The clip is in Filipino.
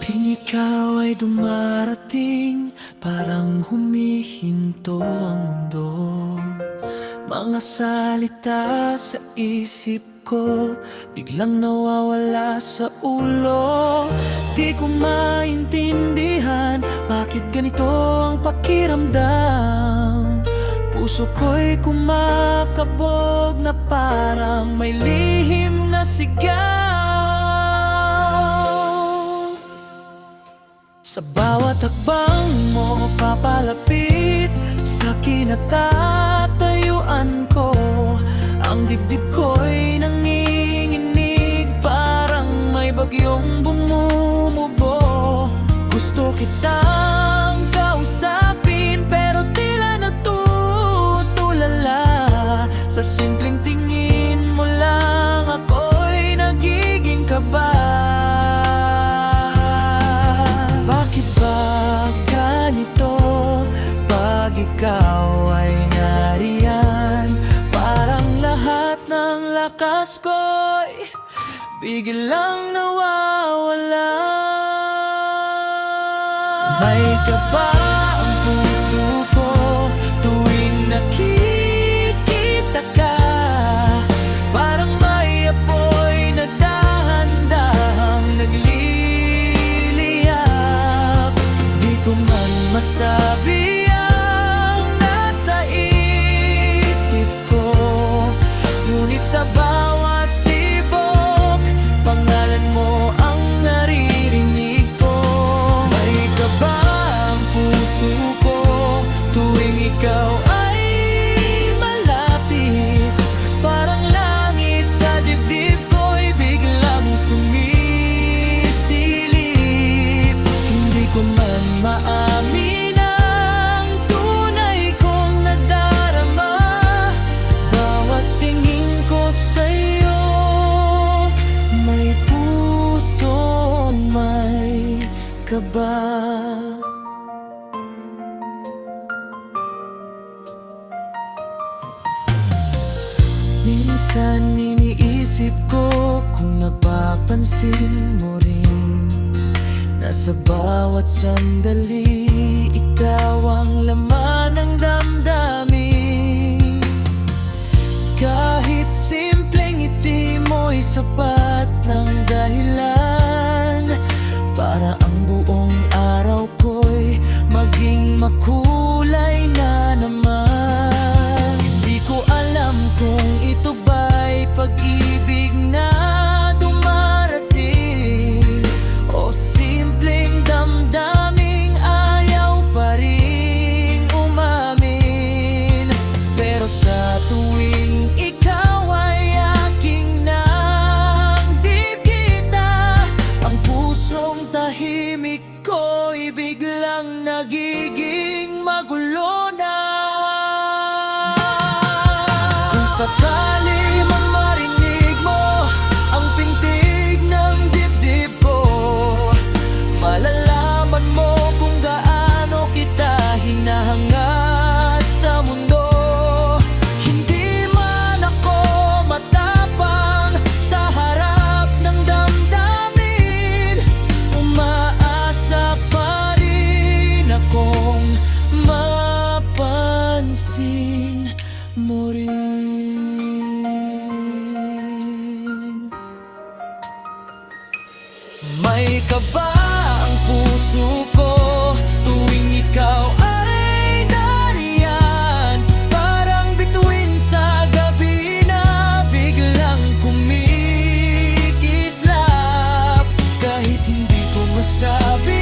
Tuwing ikaw ay dumarating, parang humihinto ang mundo. Mga salita sa isip ko, biglang nawawala sa ulo. Di ko maintindihan, bakit ganito ang pakiramdam. Puso ko'y kumakabog na parang may lihim na sigaw. Sa bawat hakbang mo papalapit sa kinatatayuan ko, ang dibdib ko'y nanginginig, parang may bagyong bumumubo. Gusto kitang kausapin pero tila natutulala. Sa simpleng tingin mo lang ako'y nagiging kaba. Bakit ba ganito pag ikaw ay nariyan? Parang lahat ng lakas ko'y biglang nawawala. May kaba ang puso ko tuwing nakikita ka. Parang may apoy na dahan-dahang nagliliyab. Di ko man masabi ang nasa isip ko, ngunit sa bawat tibok, pangalan mo ang naririnig ko. May kaba ang puso ko tuwing ikaw ay malapit. Parang langit sa dibdib ko'y biglang sumisilip. Hindi ko man maamin ang tunay kong nadarama. Bawat tingin ko sa'yo, may pusong may kaba. Minsan iniisip ko kung napapansin mo rin na sa bawat sandali ikaw ang laman ng damdamin. Kahit simpleng ngiti mo'y sapat ng dahilan para ang buong araw ko'y maging makulay na naman. Hindi ko alam kung ito ba'y pag-ibig na dumarating o simpleng damdaming ayaw pa ring umamin. Pero sa tuwing ikaw ay aking nang dibdita, ang pusong tahimik ko'y biglang nagiging magulo na. Kung sakali man marinig mo ang pintig ng dibdib ko, malalaman mo kung gaano kita hinahangad sa mundo. Hindi man ako matapang sa harap ng damdamin, umaasa pa rin akong mapansin mo rin. May kaba ang puso ko tuwing ikaw ay nariyan. Parang bituin sa gabi na biglang kumikislap. Kahit hindi ko masabi